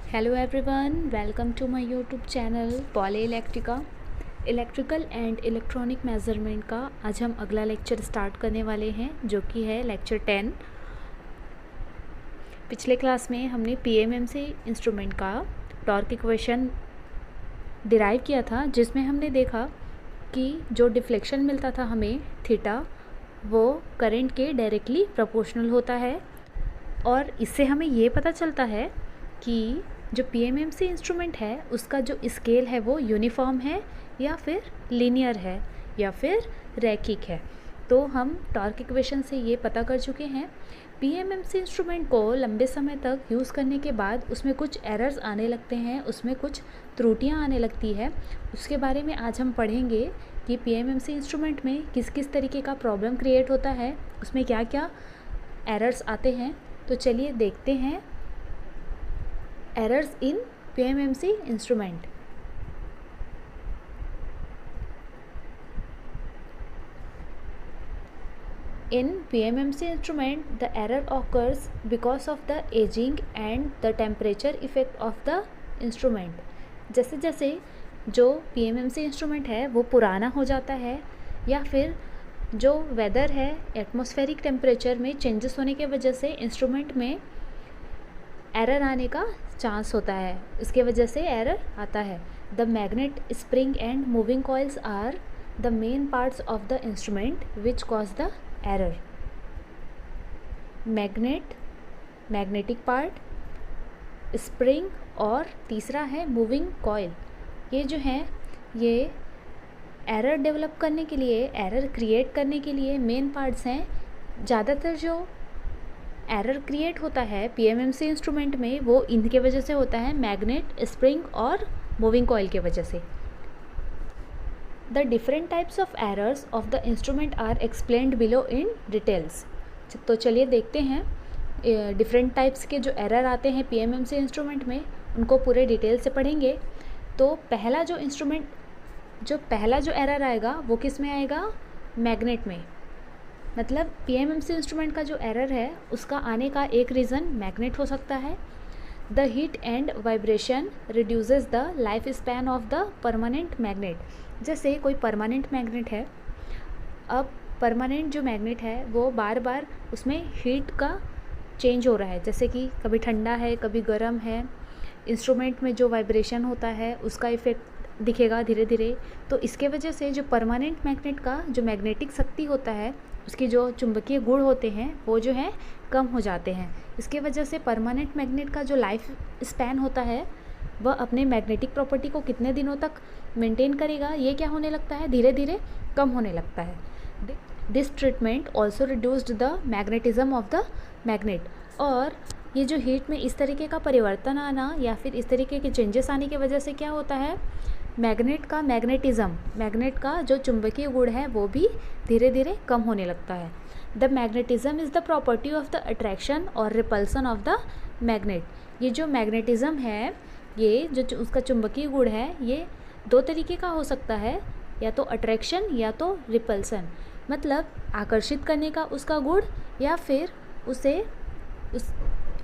Hello everyone, welcome to my YouTube channel poly electrica. Electrical and electronic measurement का आज हम अगला lecture start करने वाले हैं, जो कि है लेक्चर 10। पिछले क्लास में हमने पीएमएमसी इंस्ट्रूमेंट का टॉर्क इक्वेशन डिराइव किया था, जिसमें हमने देखा कि जो डिफ्लेक्शन मिलता था हमें थीटा, वो करंट के डायरेक्टली प्रोपोर्शनल होता है। और इससे हमें ये पता चलता है कि जो पीएमएमसी इंस्ट्रूमेंट है उसका जो स्केल है वो यूनिफॉर्म है या फिर लीनियर है या फिर रैखिक है। तो हम टॉर्क इक्वेशन से ये पता कर चुके हैं। पीएमएमसी इंस्ट्रूमेंट को लंबे समय तक यूज़ करने के बाद उसमें कुछ एरर्स आने लगते हैं, उसमें कुछ त्रुटियां आने लगती है। उसके बारे में आज हम पढ़ेंगे कि पीएमएमसी इंस्ट्रूमेंट में किस किस तरीके का प्रॉब्लम क्रिएट होता है, उसमें क्या क्या एरर्स आते हैं। तो चलिए देखते हैं errors in PMMC instrument. In PMMC instrument, the error occurs because of the aging and the temperature effect of the instrument. जैसे जैसे जो PMMC इंस्ट्रूमेंट है वो पुराना हो जाता है या फिर जो वेदर है, एटमॉस्फेरिक टेम्परेचर में चेंजेस होने की वजह से इंस्ट्रूमेंट में एरर आने का चांस होता है, इसके वजह से एरर आता है। The magnet, spring and moving coils are the main parts of the instrument which cause the error. Magnetic part, spring और तीसरा है मूविंग कॉइल। ये जो है ये एरर डेवलप करने के लिए, एरर क्रिएट करने के लिए मेन पार्ट्स हैं। ज़्यादातर जो एरर क्रिएट होता है पीएमएमसी इंस्ट्रूमेंट में वो इनके वजह से होता है, मैग्नेट, स्प्रिंग और मूविंग कॉइल के वजह से। The different types of errors of the instrument are explained below in details. तो चलिए देखते हैं डिफरेंट टाइप्स के जो एरर आते हैं पीएमएमसी इंस्ट्रूमेंट में, उनको पूरे डिटेल से पढ़ेंगे। तो पहला जो एरर आएगा वो किस में आएगा? मैग्नेट में। मतलब पीएमएमसी इंस्ट्रूमेंट का जो एरर है उसका आने का एक रीज़न मैग्नेट हो सकता है। The heat and vibration reduces the life span of the permanent magnet. जैसे कोई परमानेंट मैग्नेट है, अब परमानेंट जो मैग्नेट है वो बार बार उसमें हीट का चेंज हो रहा है, जैसे कि कभी ठंडा है कभी गर्म है। इंस्ट्रूमेंट में जो वाइब्रेशन होता है उसका इफ़ेक्ट दिखेगा धीरे धीरे। तो इसके वजह से जो परमानेंट मैग्नेट का जो मैग्नेटिक शक्ति होता है, उसके जो चुंबकीय गुण होते हैं वो जो है कम हो जाते हैं। इसके वजह से परमानेंट मैग्नेट का जो लाइफ स्पैन होता है वह अपने मैग्नेटिक प्रॉपर्टी को कितने दिनों तक मेंटेन करेगा, ये क्या होने लगता है, धीरे धीरे कम होने लगता है। This treatment also reduced the magnetism of the magnet. और ये जो हीट में इस तरीके का परिवर्तन आना या फिर इस तरीके के चेंजेस आने की वजह से क्या होता है, मैग्नेट का जो चुंबकीय गुण है वो भी धीरे धीरे कम होने लगता है। The magnetism is the property of the attraction और रिपल्सन ऑफ द मैग्नेट। ये जो मैग्नेटिज्म है, ये जो उसका चुंबकीय गुण है, ये दो तरीके का हो सकता है, या तो अट्रैक्शन या तो रिपल्सन। मतलब आकर्षित करने का उसका गुण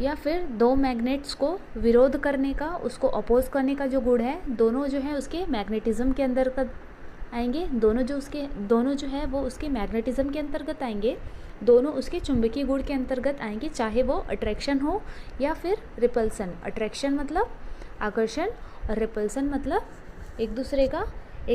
या फिर दो मैग्नेट्स को विरोध करने का, उसको अपोज करने का जो गुण है, दोनों जो है उसके मैग्नेटिज्म के अंतर्गत आएंगे। दोनों जो है वो उसके मैग्नेटिज्म के अंतर्गत आएंगे, दोनों उसके चुंबकीय गुण के अंतर्गत आएंगे, चाहे वो अट्रैक्शन हो या फिर रिपल्सन। अट्रैक्शन मतलब आकर्षण और रिपल्सन मतलब एक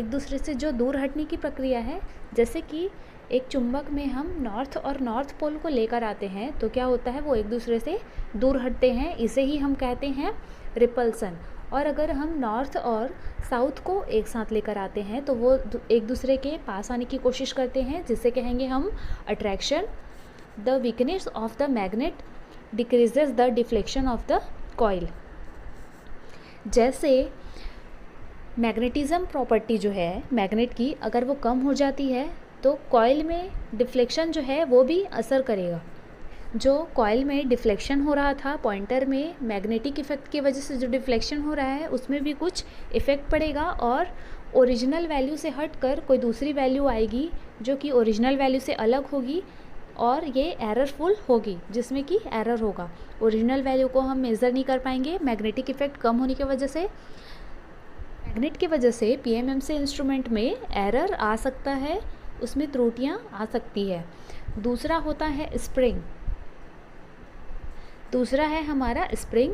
दूसरे से जो दूर हटने की प्रक्रिया है। जैसे कि एक चुंबक में हम नॉर्थ और नॉर्थ पोल को लेकर आते हैं तो क्या होता है, वो एक दूसरे से दूर हटते हैं, इसे ही हम कहते हैं रिपल्सन। और अगर हम नॉर्थ और साउथ को एक साथ लेकर आते हैं तो वो एक दूसरे के पास आने की कोशिश करते हैं, जिससे कहेंगे हम attraction. The weakness of the magnet decreases the deflection of the coil. जैसे मैग्नेटिज्म प्रॉपर्टी जो है मैग्नेट की, अगर वो कम हो जाती है तो कॉइल में डिफ्लेक्शन जो है वो भी असर करेगा। जो कॉइल में डिफ्लेक्शन हो रहा था पॉइंटर में, मैग्नेटिक इफेक्ट की वजह से जो डिफ्लेक्शन हो रहा है उसमें भी कुछ इफ़ेक्ट पड़ेगा और ओरिजिनल वैल्यू से हटकर कोई दूसरी वैल्यू आएगी जो कि ओरिजिनल वैल्यू से अलग होगी और ये एररफुल होगी, जिसमें कि एरर होगा। ओरिजिनल वैल्यू को हम मेज़र नहीं कर पाएंगे मैग्नेटिक इफेक्ट कम होने की वजह से। मैग्नेट की वजह से पीएमएमसी इंस्ट्रूमेंट में एरर आ सकता है, उसमें त्रुटियाँ आ सकती है। दूसरा होता है स्प्रिंग। दूसरा है हमारा spring.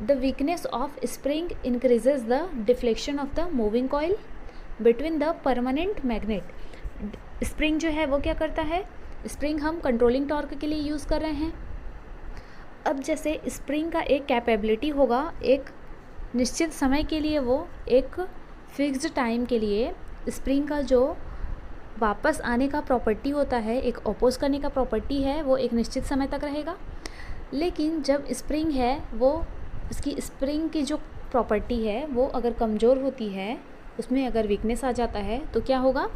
The weakness of spring increases the deflection of the moving coil between the permanent magnet. Spring जो है वो क्या करता है, स्प्रिंग हम कंट्रोलिंग टॉर्क के लिए यूज़ कर रहे हैं। अब जैसे स्प्रिंग का एक कैपेबिलिटी होगा, एक निश्चित समय के लिए, वो एक फिक्स्ड टाइम के लिए स्प्रिंग का जो वापस आने का प्रॉपर्टी होता है, एक अपोज करने का प्रॉपर्टी है, वो एक निश्चित समय तक रहेगा। लेकिन जब स्प्रिंग है, वो उसकी स्प्रिंग की जो प्रॉपर्टी है वो अगर कमज़ोर होती है, उसमें अगर वीकनेस आ जाता है, तो क्या होगा,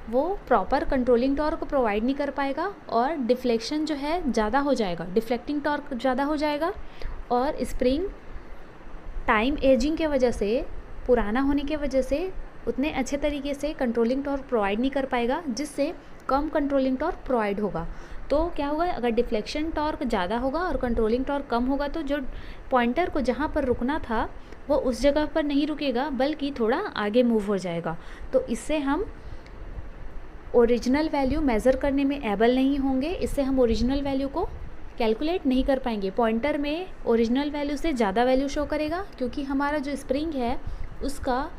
वो प्रॉपर कंट्रोलिंग टॉर्क प्रोवाइड नहीं कर पाएगा और डिफ्लेक्शन जो है ज़्यादा हो जाएगा, डिफ्लेक्टिंग टॉर्क ज़्यादा हो जाएगा। और स्प्रिंग टाइम एजिंग के वजह से, पुराना होने के वजह से उतने अच्छे तरीके से कंट्रोलिंग टॉर्क प्रोवाइड नहीं कर पाएगा, जिससे कम कंट्रोलिंग टॉर्क प्रोवाइड होगा। तो क्या होगा, अगर डिफ्लेक्शन टॉर्क ज़्यादा होगा और कंट्रोलिंग टॉर्क कम होगा, तो जो पॉइंटर को जहाँ पर रुकना था वो उस जगह पर नहीं रुकेगा, बल्कि थोड़ा आगे मूव हो जाएगा। तो इससे हम ओरिजिनल वैल्यू मेज़र करने में एबल नहीं होंगे, इससे हम ओरिजिनल वैल्यू को कैलकुलेट नहीं कर पाएंगे। पॉइंटर में ओरिजिनल वैल्यू से ज़्यादा वैल्यू शो करेगा, क्योंकि हमारा जो स्प्रिंग है उसका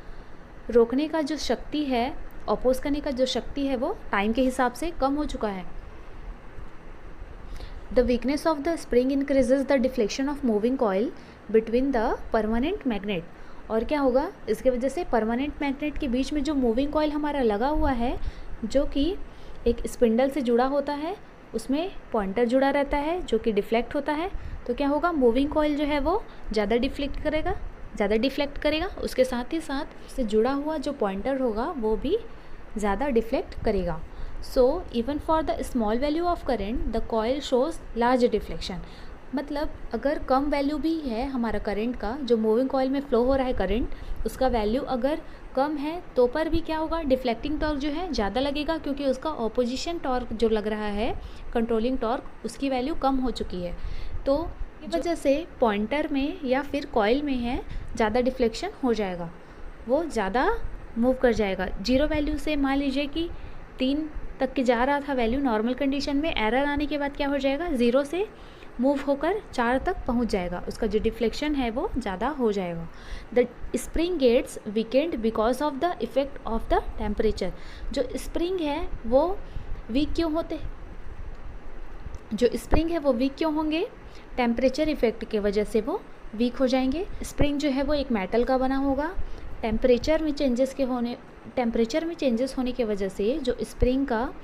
रोकने का जो शक्ति है, अपोज करने का जो शक्ति है, वो टाइम के हिसाब से कम हो चुका है। The weakness of the spring increases the deflection of moving coil between the permanent magnet. और क्या होगा, इसके वजह से परमानेंट मैग्नेट के बीच में जो मूविंग कॉइल हमारा लगा हुआ है, जो कि एक स्पिंडल से जुड़ा होता है, उसमें पॉइंटर जुड़ा रहता है जो कि डिफ्लेक्ट होता है। तो क्या होगा, मूविंग कॉइल जो है वो ज़्यादा डिफ्लेक्ट करेगा, उसके साथ ही साथ उससे जुड़ा हुआ जो पॉइंटर होगा वो भी ज़्यादा डिफ्लेक्ट करेगा। So even for the small value of current the coil shows large deflection. मतलब अगर कम वैल्यू भी है हमारा करंट का, जो मूविंग कॉइल में फ्लो हो रहा है करंट, उसका वैल्यू अगर कम है तो पर भी क्या होगा, डिफ्लेक्टिंग टॉर्क जो है ज़्यादा लगेगा, क्योंकि उसका ऑपोजिशन टॉर्क जो लग रहा है, कंट्रोलिंग टॉर्क, उसकी वैल्यू कम हो चुकी है। तो इस वजह से पॉइंटर में या फिर कॉइल में है ज़्यादा डिफ्लेक्शन हो जाएगा, वो ज़्यादा मूव कर जाएगा। जीरो वैल्यू से मान लीजिए कि 3 तक के जा रहा था वैल्यू नॉर्मल कंडीशन में, एरर आने के बाद क्या हो जाएगा, 0 से मूव होकर 4 तक पहुंच जाएगा, उसका जो डिफ्लेक्शन है वो ज़्यादा हो जाएगा। The spring gets weakened because of the effect of the temperature. जो स्प्रिंग है वो वीक क्यों होते, जो स्प्रिंग है वो वीक क्यों होंगे, टेम्परेचर इफेक्ट के वजह से वो वीक हो जाएंगे। स्प्रिंग जो है वो एक मेटल का बना होगा, टेम्परेचर में चेंजेस होने की वजह से जो स्प्रिंग का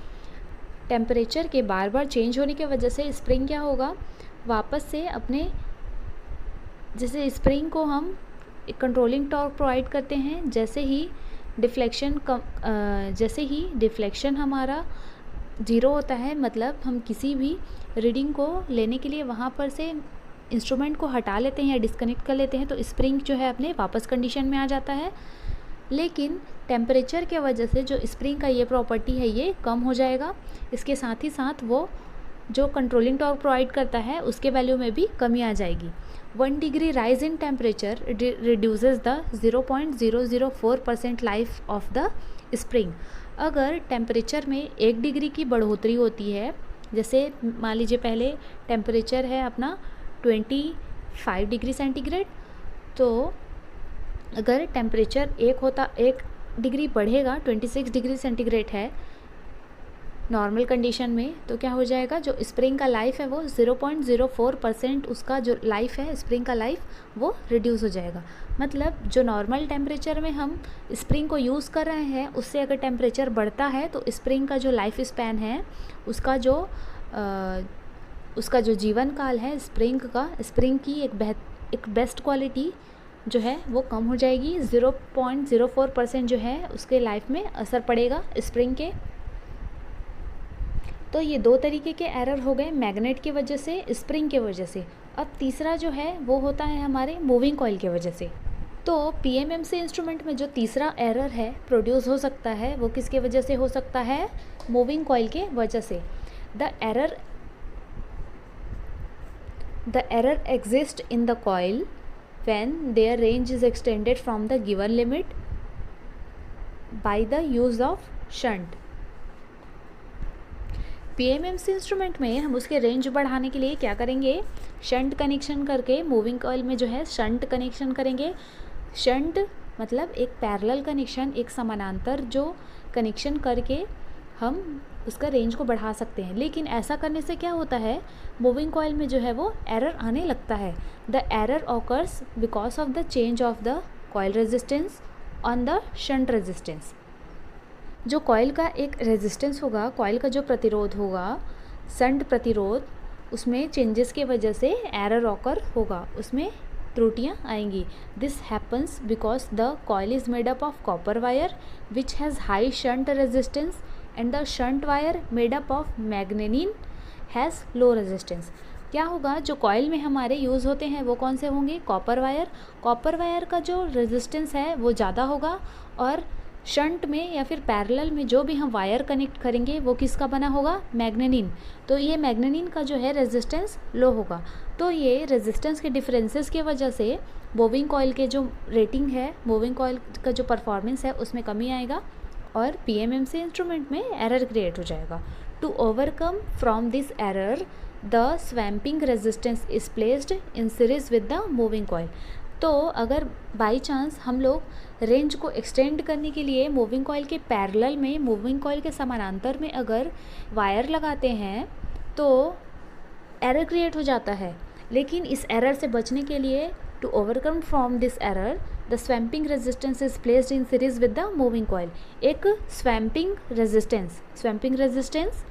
टेम्परेचर के बार बार चेंज होने की वजह से स्प्रिंग क्या होगा, वापस से अपने, जैसे स्प्रिंग को हम एक कंट्रोलिंग टॉर्क प्रोवाइड करते हैं, जैसे ही डिफ्लेक्शन हमारा 0 होता है, मतलब हम किसी भी रीडिंग को लेने के लिए वहाँ पर से इंस्ट्रूमेंट को हटा लेते हैं या डिस्कनेक्ट कर लेते हैं, तो स्प्रिंग जो है अपने वापस कंडीशन में आ जाता है। लेकिन टेम्परेचर के वजह से जो स्प्रिंग का ये प्रॉपर्टी है ये कम हो जाएगा, इसके साथ ही साथ वो जो कंट्रोलिंग टॉर्क प्रोवाइड करता है उसके वैल्यू में भी कमी आ जाएगी। 1 degree rise in temperature reduces the 0.004% life of the spring. अगर टेम्परेचर में 1 डिग्री की बढ़ोतरी होती है, जैसे मान लीजिए पहले टेम्परेचर है अपना 25 डिग्री सेंटीग्रेड, तो अगर टेम्परेचर 1 डिग्री बढ़ेगा, 26 डिग्री सेंटीग्रेड है नॉर्मल कंडीशन में, तो क्या हो जाएगा, जो स्प्रिंग का लाइफ है वो 0.04%, उसका जो लाइफ है स्प्रिंग का लाइफ वो रिड्यूस हो जाएगा। मतलब जो नॉर्मल टेम्परेचर में हम स्प्रिंग को यूज़ कर रहे हैं, उससे अगर टेम्परेचर बढ़ता है तो स्प्रिंग का जो लाइफ स्पैन है, उसका जो जीवन काल है स्प्रिंग की एक बेस्ट क्वालिटी जो है वो कम हो जाएगी। 0.04% जो है उसके लाइफ में असर पड़ेगा स्प्रिंग के। तो ये 2 तरीके के एरर हो गए, मैग्नेट की वजह से, स्प्रिंग के वजह से। अब तीसरा जो है वो होता है हमारे मूविंग कॉइल की वजह से। तो पीएमएमसी इंस्ट्रूमेंट में जो तीसरा एरर है प्रोड्यूस हो सकता है, वो किसके वजह से हो सकता है, मूविंग कॉइल के वजह से। The error exists in the coil when their range is extended from the given limit by the use of shunt. PMMC instrument में हम उसके रेंज बढ़ाने के लिए क्या करेंगे, शंट कनेक्शन करके मूविंग कॉइल में जो है शंट कनेक्शन करेंगे. शंट मतलब एक पैरेलल कनेक्शन, एक समानांतर जो कनेक्शन करके हम उसका रेंज को बढ़ा सकते हैं. लेकिन ऐसा करने से क्या होता है, मूविंग कॉइल में जो है वो एरर आने लगता है. The error occurs because of the change of the coil resistance on the shunt resistance. जो कॉइल का एक रेजिस्टेंस होगा, कॉइल का जो प्रतिरोध होगा, शंट प्रतिरोध, उसमें चेंजेस के वजह से एरर ऑकर होगा, उसमें त्रुटियाँ आएंगी. This happens because the coil is made up of copper wire which has high shunt resistance and the shunt wire made up of manganin has low resistance. क्या होगा, जो कॉइल में हमारे यूज़ होते हैं वो कौन से होंगे, कॉपर वायर. कॉपर वायर का जो रेजिस्टेंस है वो ज़्यादा होगा और शंट में या फिर पैरेलल में जो भी हम वायर कनेक्ट करेंगे वो किसका बना होगा, मैग्नेनिन. तो ये मैग्नेनिन का जो है रेजिस्टेंस लो होगा. तो ये रेजिस्टेंस के डिफरेंसेस की वजह से मूविंग कॉइल के जो रेटिंग है, मूविंग कॉइल का जो परफॉर्मेंस है उसमें कमी आएगा और PMMC इंस्ट्रूमेंट में एरर क्रिएट हो जाएगा. To overcome from this error the swamping resistance is placed in series with the moving coil. तो अगर बाई चांस हम लोग रेंज को एक्सटेंड करने के लिए मूविंग कॉइल के पैरेलल में, मूविंग कॉइल के समानांतर में अगर वायर लगाते हैं तो एरर क्रिएट हो जाता है. लेकिन इस एरर से बचने के लिए, to overcome from this error the swamping resistance is placed in series with the moving coil. एक स्वैम्पिंग रेजिस्टेंस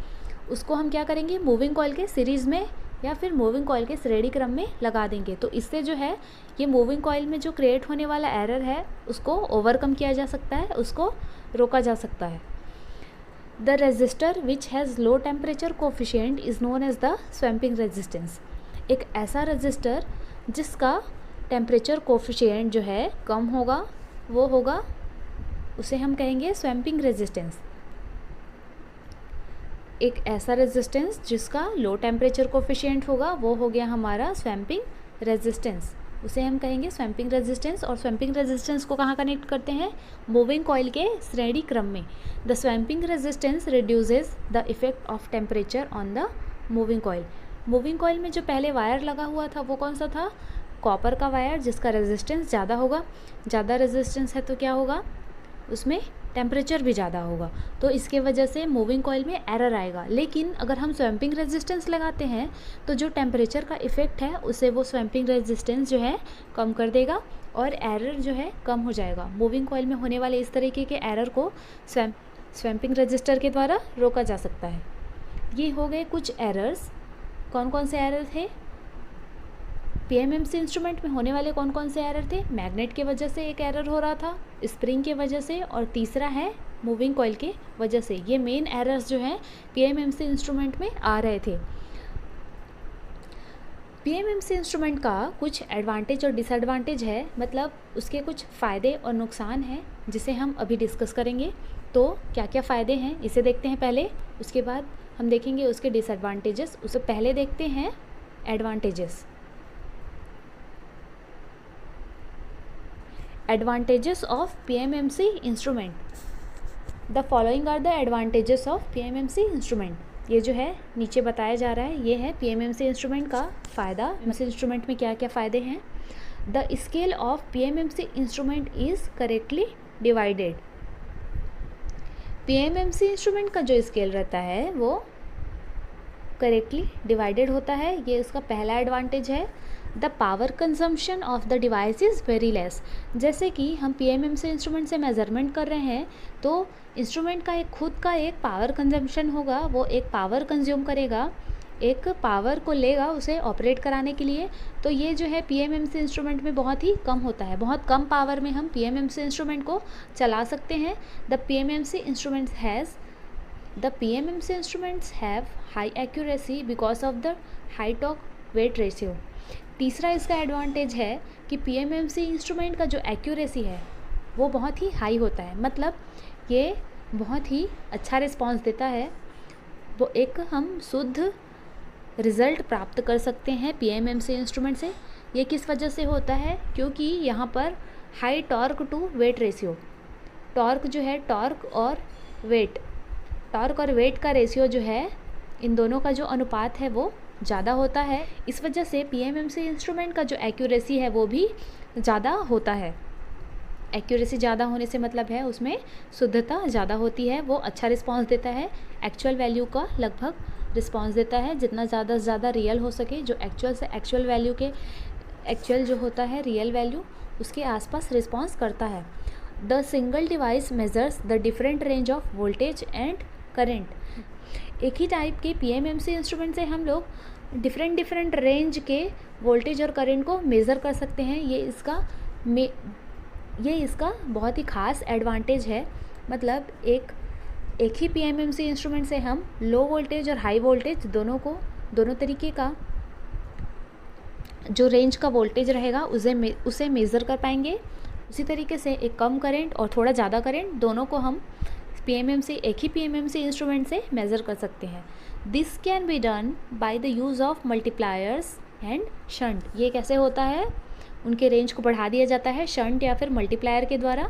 उसको हम क्या करेंगे, मूविंग कॉइल के सीरीज़ में या फिर मूविंग कॉइल के श्रेणी क्रम में लगा देंगे. तो इससे जो है ये मूविंग कॉइल में जो क्रिएट होने वाला एरर है उसको ओवरकम किया जा सकता है, उसको रोका जा सकता है. The resistor which has low temperature coefficient is known as the swamping resistance. एक ऐसा रजिस्टर जिसका टेम्परेचर कोफिशिएंट जो है कम होगा, वो होगा, उसे हम कहेंगे स्वैम्पिंग रेजिस्टेंस. एक ऐसा रेजिस्टेंस जिसका लो टेम्परेचर कोफिशिएंट होगा वो हो गया हमारा स्वैम्पिंग रेजिस्टेंस, उसे हम कहेंगे स्वैम्पिंग रेजिस्टेंस. और स्वैम्पिंग रेजिस्टेंस को कहाँ कनेक्ट करते हैं, मूविंग कॉइल के श्रेणी क्रम में. The swamping resistance reduces the effect of temperature on the moving coil. Moving coil में जो पहले वायर लगा हुआ था वो कौन सा था, कॉपर का वायर, जिसका रेजिस्टेंस ज़्यादा होगा. ज़्यादा रेजिस्टेंस है तो क्या होगा, उसमें टेम्परेचर भी ज़्यादा होगा. तो इसके वजह से मूविंग कॉइल में एरर आएगा. लेकिन अगर हम स्वैम्पिंग रेजिस्टेंस लगाते हैं तो जो टेम्परेचर का इफ़ेक्ट है उसे वो स्वैम्पिंग रेजिस्टेंस जो है कम कर देगा और एरर जो है कम हो जाएगा. मूविंग कॉइल में होने वाले इस तरीके के एरर को स्वैम्पिंग रजिस्टर के द्वारा रोका जा सकता है. ये हो गए कुछ एरर्स. कौन कौन से एरर थे, PMMC इंस्ट्रूमेंट में होने वाले कौन कौन से एरर थे, मैग्नेट के वजह से एक एरर हो रहा था, स्प्रिंग के वजह से, और तीसरा है मूविंग कॉइल के वजह से. ये मेन एरर्स जो हैं PMMC इंस्ट्रूमेंट में आ रहे थे. PMMC इंस्ट्रूमेंट का कुछ एडवांटेज और डिसएडवांटेज है, मतलब उसके कुछ फ़ायदे और नुकसान हैं जिसे हम अभी डिस्कस करेंगे. तो क्या क्या फ़ायदे हैं इसे देखते हैं पहले, उसके बाद हम देखेंगे उसके डिसएडवांटेजेस. उससे पहले देखते हैं advantages. Advantages of PMMC instrument. The following are the advantages of PMMC instrument. ये जो है नीचे बताया जा रहा है, ये है PMMC इंस्ट्रूमेंट का फ़ायदा. PMMC इंस्ट्रूमेंट में क्या क्या फ़ायदे हैं. The scale of PMMC instrument is correctly divided. PMMC instrument का जो स्केल रहता है वो करेक्टली डिवाइडेड होता है, ये उसका पहला एडवांटेज है. The power consumption of the device is very less. जैसे कि हम PMMC इंस्ट्रूमेंट से मेज़रमेंट कर रहे हैं तो इंस्ट्रूमेंट का एक खुद का एक पावर कंजम्पशन होगा, वो एक पावर कंज्यूम करेगा, एक पावर को लेगा उसे ऑपरेट कराने के लिए. तो ये जो है PMMC इंस्ट्रूमेंट में बहुत ही कम होता है, बहुत कम पावर में हम PMMC इंस्ट्रूमेंट को चला सकते हैं. The PMMC instruments have high accuracy because of the high torque weight ratio. तीसरा इसका एडवांटेज है कि PMMC इंस्ट्रूमेंट का जो एक्यूरेसी है वो बहुत ही हाई होता है, मतलब ये बहुत ही अच्छा रिस्पांस देता है वो एक हम शुद्ध रिज़ल्ट प्राप्त कर सकते हैं पीएमएमसी इंस्ट्रूमेंट से। ये किस वजह से होता है? क्योंकि यहाँ पर high torque to weight ratio, torque जो है, टॉर्क और वेट का रेशियो जो है, इन दोनों का जो अनुपात है वो ज़्यादा होता है। इस वजह से पीएमएमसी इंस्ट्रूमेंट का जो एक्यूरेसी है वो भी ज़्यादा होता है। एक्यूरेसी ज़्यादा होने से मतलब है उसमें शुद्धता ज़्यादा होती है, वो अच्छा रिस्पांस देता है, एक्चुअल वैल्यू का लगभग रिस्पांस देता है, जितना ज़्यादा से ज़्यादा रियल हो सके, जो एक्चुअल से एक्चुअल वैल्यू के एक्चुअल जो होता है रियल वैल्यू उसके आसपास रिस्पांस करता है। The single device measures the different range of voltage and current. एक ही टाइप के पीएमएमसी इंस्ट्रूमेंट से हम लोग डिफरेंट रेंज के वोल्टेज और करंट को मेज़र कर सकते हैं। ये इसका बहुत ही ख़ास एडवांटेज है। मतलब एक ही पीएमएमसी इंस्ट्रूमेंट से हम लो वोल्टेज और हाई वोल्टेज दोनों तरीके का जो रेंज का वोल्टेज रहेगा उसे मेज़र कर पाएंगे। उसी तरीके से एक कम करंट और थोड़ा ज़्यादा करंट दोनों को हम एक ही पीएमएमसी इंस्ट्रूमेंट से मेज़र कर सकते हैं। This can be done by the use of multipliers and shunt. ये कैसे होता है? उनके रेंज को बढ़ा दिया जाता है शंट या फिर मल्टीप्लायर के द्वारा।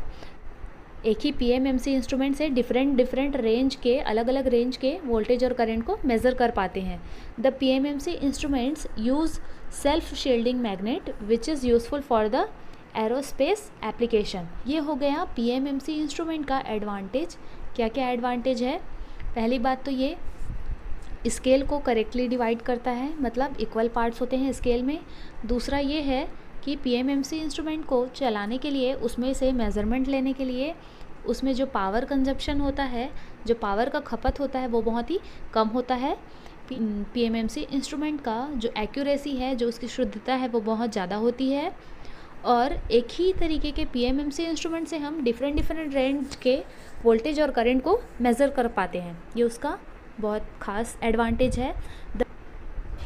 एक ही पीएमएमसी इंस्ट्रूमेंट से डिफरेंट रेंज के अलग अलग रेंज के वोल्टेज और करंट को मेज़र कर पाते हैं। The PMMC instruments use self shielding magnet which is useful for the aerospace application. ये हो गया पीएमएमसी इंस्ट्रूमेंट का एडवांटेज। क्या क्या एडवांटेज है? पहली बात तो ये स्केल को करेक्टली डिवाइड करता है, मतलब इक्वल पार्ट्स होते हैं स्केल में। दूसरा ये है कि पीएमएमसी इंस्ट्रूमेंट को चलाने के लिए, उसमें से मेज़रमेंट लेने के लिए, उसमें जो पावर कंजप्शन होता है, जो पावर का खपत होता है वो बहुत ही कम होता है। पीएमएमसी इंस्ट्रूमेंट का जो एक्यूरेसी है, जो उसकी शुद्धता है वो बहुत ज़्यादा होती है। और एक ही तरीके के पीएमएमसी इंस्ट्रूमेंट से हम डिफरेंट रेंज के वोल्टेज और करंट को मेज़र कर पाते हैं। ये उसका बहुत ख़ास एडवांटेज है।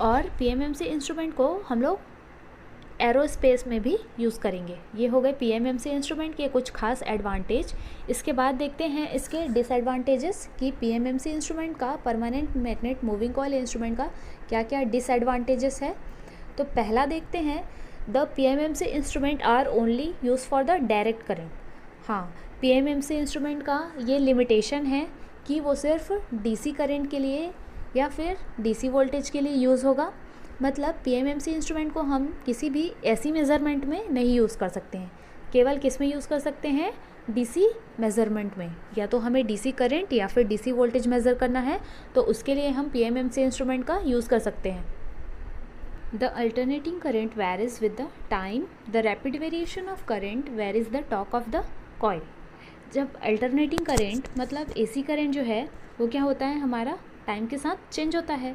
और पीएमएमसी इंस्ट्रूमेंट को हम लोग एरोस्पेस में भी यूज़ करेंगे। ये हो गए पीएमएमसी इंस्ट्रूमेंट के कुछ खास एडवांटेज। इसके बाद देखते हैं इसके डिसएडवांटेजेस कि पीएमएमसी इंस्ट्रूमेंट का permanent magnet moving coil instrument का क्या क्या डिसएडवांटेजेस है। तो पहला देखते हैं, the PMMC instrument are only use for the direct current. हाँ, पीएमएमसी इंस्ट्रूमेंट का ये लिमिटेशन है कि वो सिर्फ डीसी करंट के लिए या फिर डीसी वोल्टेज के लिए यूज़ होगा। मतलब पीएमएमसी इंस्ट्रूमेंट को हम किसी भी ऐसी मेज़रमेंट में नहीं यूज़ कर सकते हैं। केवल किस में यूज़ कर सकते हैं? डीसी मेज़रमेंट में। या तो हमें डीसी करंट या फिर डीसी वोल्टेज मेज़र करना है तो उसके लिए हम पीएमएमसी इंस्ट्रूमेंट का यूज़ कर सकते हैं। The alternating current varies with the time. The rapid variation of current varies the torque of the coil. जब अल्टरनेटिंग करंट मतलब एसी करंट जो है वो क्या होता है, हमारा टाइम के साथ चेंज होता है।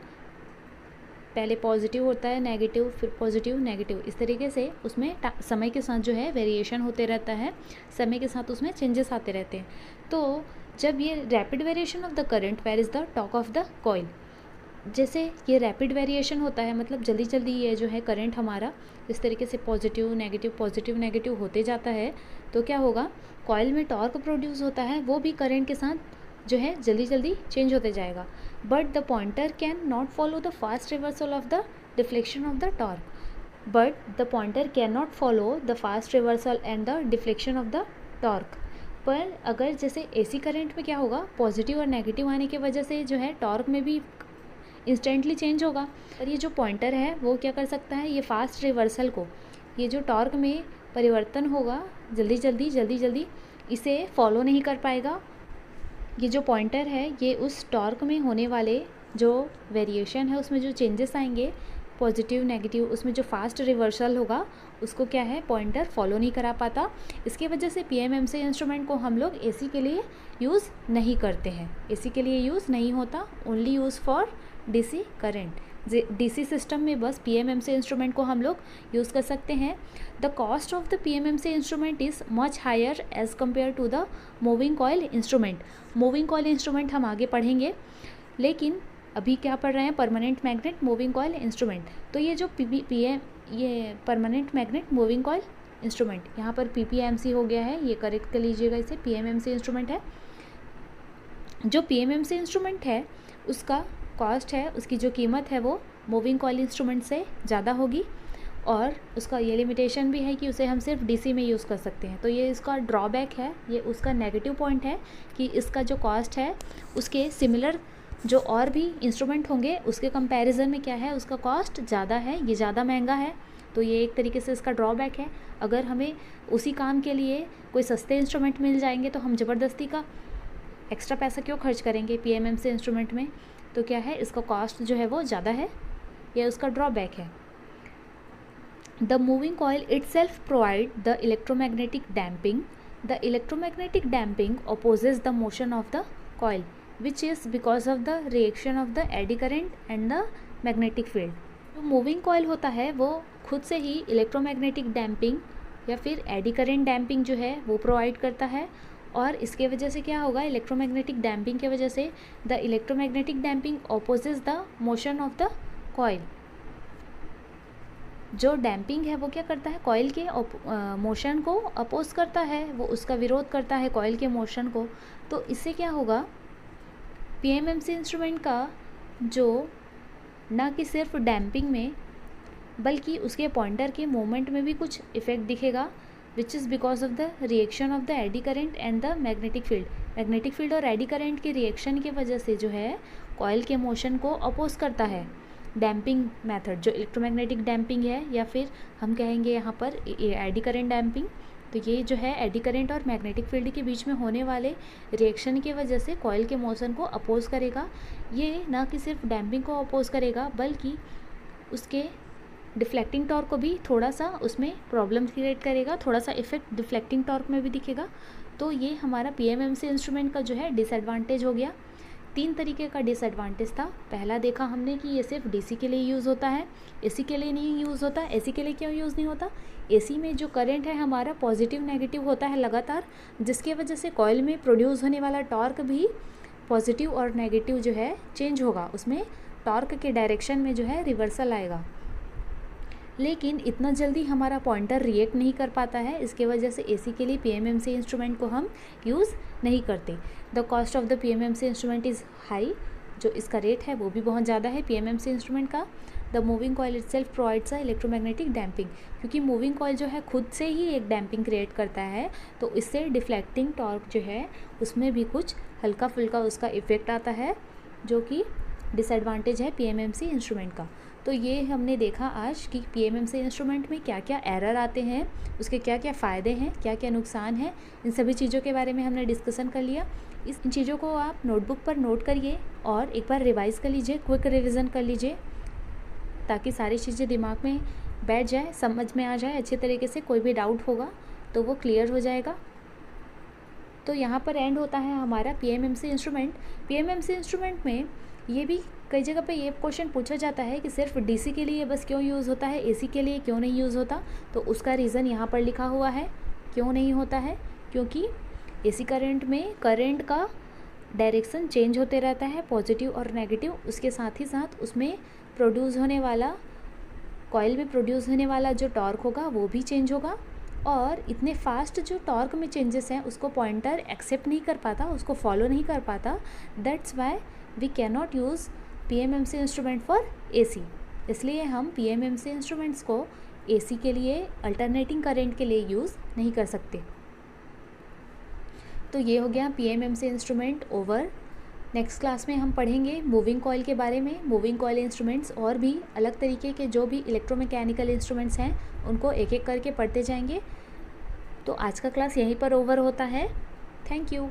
पहले पॉजिटिव होता है, नेगेटिव, फिर पॉजिटिव, नेगेटिव, इस तरीके से उसमें समय के साथ जो है वेरिएशन होते रहता है, समय के साथ उसमें चेंजेस आते रहते हैं। तो जब ये rapid variation of the current where is the torque of the coil, जैसे ये रैपिड वेरिएशन होता है मतलब जल्दी जल्दी ये जो है करंट हमारा इस तरीके से पॉजिटिव नेगेटिव होते जाता है, तो क्या होगा, कॉइल में टॉर्क प्रोड्यूस होता है, वो भी करंट के साथ जो है जल्दी जल्दी चेंज होते जाएगा। But the pointer can not follow the fast reversal of the deflection of the torque. But the pointer can not follow the fast reversal and the deflection of the torque. पर अगर जैसे AC current में क्या होगा, positive और negative आने की वजह से जो है टॉर्क में भी इंस्टेंटली चेंज होगा। और ये जो पॉइंटर है वो क्या कर सकता है, ये फास्ट रिवर्सल को, ये जो टॉर्क में परिवर्तन होगा जल्दी जल्दी इसे फॉलो नहीं कर पाएगा। ये जो पॉइंटर है ये उस टॉर्क में होने वाले जो वेरिएशन है उसमें जो चेंजेस आएंगे पॉजिटिव नेगेटिव, उसमें जो फास्ट रिवर्सल होगा उसको क्या है, पॉइंटर फॉलो नहीं करा पाता। इसकी वजह से पीएमएमसी इंस्ट्रूमेंट को हम लोग एसी के लिए यूज़ नहीं करते हैं, एसी के लिए यूज़ नहीं होता, only use for DC current. DC system में बस पीएमएमसी इंस्ट्रूमेंट को हम लोग यूज़ कर सकते हैं। The cost of the PMMC instrument is much higher as compare to the moving coil instrument. Moving coil instrument हम आगे पढ़ेंगे, लेकिन अभी क्या पढ़ रहे हैं, permanent magnet moving coil instrument. तो ये जो ये permanent magnet moving coil instrument, यहाँ पर पीपीएमसी हो गया है, ये करेक्ट कर लीजिएगा, इसे पीएमएमसी इंस्ट्रूमेंट है। जो पीएमएमसी इंस्ट्रूमेंट है उसका कॉस्ट है, उसकी जो कीमत है वो मूविंग कॉइल इंस्ट्रूमेंट से ज़्यादा होगी, और उसका ये लिमिटेशन भी है कि उसे हम सिर्फ डीसी में यूज़ कर सकते हैं। तो ये इसका ड्रॉबैक है, ये उसका नेगेटिव पॉइंट है कि इसका जो कॉस्ट है उसके सिमिलर जो और भी इंस्ट्रूमेंट होंगे उसके कंपैरिजन में क्या है, उसका कॉस्ट ज़्यादा है, ये ज़्यादा महंगा है। तो ये एक तरीके से इसका ड्रॉबैक है। अगर हमें उसी काम के लिए कोई सस्ते इंस्ट्रूमेंट मिल जाएंगे तो हम ज़बरदस्ती का एक्स्ट्रा पैसा क्यों खर्च करेंगे पीएमएमसी इंस्ट्रूमेंट में। तो क्या है, इसका कॉस्ट जो है वो ज़्यादा है, यह उसका ड्रॉबैक है। The moving coil itself provides the electromagnetic damping. The electromagnetic damping opposes the motion of the coil, which is because of the reaction of the eddy current and the magnetic field. जो moving coil होता है वो खुद से ही electromagnetic damping या फिर AD current damping जो है वो प्रोवाइड करता है, और इसके वजह से क्या होगा, इलेक्ट्रोमैग्नेटिक डैम्पिंग के वजह से the electromagnetic damping opposes the motion of the coil. जो डैम्पिंग है वो क्या करता है, कॉइल के मोशन को अपोज करता है, वो उसका विरोध करता है कॉइल के मोशन को। तो इससे क्या होगा, पीएमएमसी इंस्ट्रूमेंट का जो ना कि सिर्फ डैम्पिंग में बल्कि उसके पॉइंटर के मोमेंट में भी कुछ इफ़ेक्ट दिखेगा, which is because of the reaction of the AD current and the magnetic field. Magnetic field और एडी करेंट के रिएक्शन की वजह से जो है कॉइल के मोशन को अपोज करता है डैम्पिंग मेथड, जो इलेक्ट्रोमैग्नेटिक डैम्पिंग है, या फिर हम कहेंगे यहाँ पर एडी करेंट डैम्पिंग। तो ये जो है एडी करेंट और मैग्नेटिक फील्ड के बीच में होने वाले रिएक्शन की वजह से कॉइल के मोशन को अपोज करेगा। ये ना कि सिर्फ डैम्पिंग को अपोज करेगा बल्कि उसके डिफ्लेक्टिंग टॉर्क को भी थोड़ा सा उसमें प्रॉब्लम क्रिएट करेगा, थोड़ा सा इफेक्ट डिफ्लेक्टिंग टॉर्क में भी दिखेगा। तो ये हमारा पीएमएमसी इंस्ट्रूमेंट का जो है डिसएडवांटेज हो गया। 3 तरीके का डिसएडवांटेज था। पहला देखा हमने कि ये सिर्फ डीसी के लिए यूज़ होता है, एसी के लिए नहीं यूज़ होता। एसी के लिए क्यों यूज़ नहीं होता, एसी में जो करंट है हमारा पॉजिटिव नेगेटिव होता है लगातार, जिसकी वजह से कॉइल में प्रोड्यूस होने वाला टॉर्क भी पॉजिटिव और नेगेटिव जो है चेंज होगा, उसमें टॉर्क के डायरेक्शन में जो है रिवर्सल आएगा। लेकिन इतना जल्दी हमारा पॉइंटर रिएक्ट नहीं कर पाता है, इसके वजह से एसी के लिए पीएमएमसी इंस्ट्रूमेंट को हम यूज़ नहीं करते। The cost of the PMMC instrument is high, जो इसका रेट है वो भी बहुत ज़्यादा है पीएमएमसी इंस्ट्रूमेंट का। The moving coil itself provides a electromagnetic damping, क्योंकि मूविंग कॉइल जो है खुद से ही एक डैम्पिंग क्रिएट करता है, तो इससे डिफ्लेक्टिंग टॉर्क जो है उसमें भी कुछ हल्का फुल्का उसका इफ़ेक्ट आता है, जो कि डिसएडवांटेज है पीएमएमसी इंस्ट्रूमेंट का। तो ये हमने देखा आज कि पीएमएमसी इंस्ट्रूमेंट में क्या क्या एरर आते हैं, उसके क्या क्या फ़ायदे हैं, क्या क्या नुकसान हैं, इन सभी चीज़ों के बारे में हमने डिस्कशन कर लिया। इन चीज़ों को आप नोटबुक पर नोट करिए और एक बार रिवाइज़ कर लीजिए, क्विक रिवीजन कर लीजिए, ताकि सारी चीज़ें दिमाग में बैठ जाए, समझ में आ जाए अच्छे तरीके से। कोई भी डाउट होगा तो वो क्लियर हो जाएगा। तो यहाँ पर एंड होता है हमारा पीएमएमसी इंस्ट्रूमेंट। पीएमएमसी इंस्ट्रूमेंट में ये भी कई जगह पे ये क्वेश्चन पूछा जाता है कि सिर्फ डीसी के लिए बस क्यों यूज़ होता है, एसी के लिए क्यों नहीं यूज़ होता। तो उसका रीज़न यहाँ पर लिखा हुआ है क्यों नहीं होता है, क्योंकि एसी करंट में करंट का डायरेक्शन चेंज होते रहता है, पॉजिटिव और नेगेटिव। उसके साथ ही साथ उसमें प्रोड्यूस होने वाला, कॉइल में प्रोड्यूस होने वाला जो टॉर्क होगा वो भी चेंज होगा, और इतने फास्ट जो टॉर्क में चेंजेस हैं उसको पॉइंटर एक्सेप्ट नहीं कर पाता, उसको फॉलो नहीं कर पाता। That's why we can not use PMMC instrument for AC. इसलिए हम पीएमएमसी इंस्ट्रूमेंट्स को एसी के लिए, अल्टरनेटिंग करंट के लिए यूज़ नहीं कर सकते। तो ये हो गया PMMC instrument over. Next class में हम पढ़ेंगे मूविंग कॉइल के बारे में, मूविंग कॉइल इंस्ट्रूमेंट्स और भी अलग तरीके के जो भी इलेक्ट्रोमैकेनिकल इंस्ट्रूमेंट्स हैं उनको एक एक करके पढ़ते जाएंगे। तो आज का क्लास यहीं पर ओवर होता है। Thank you.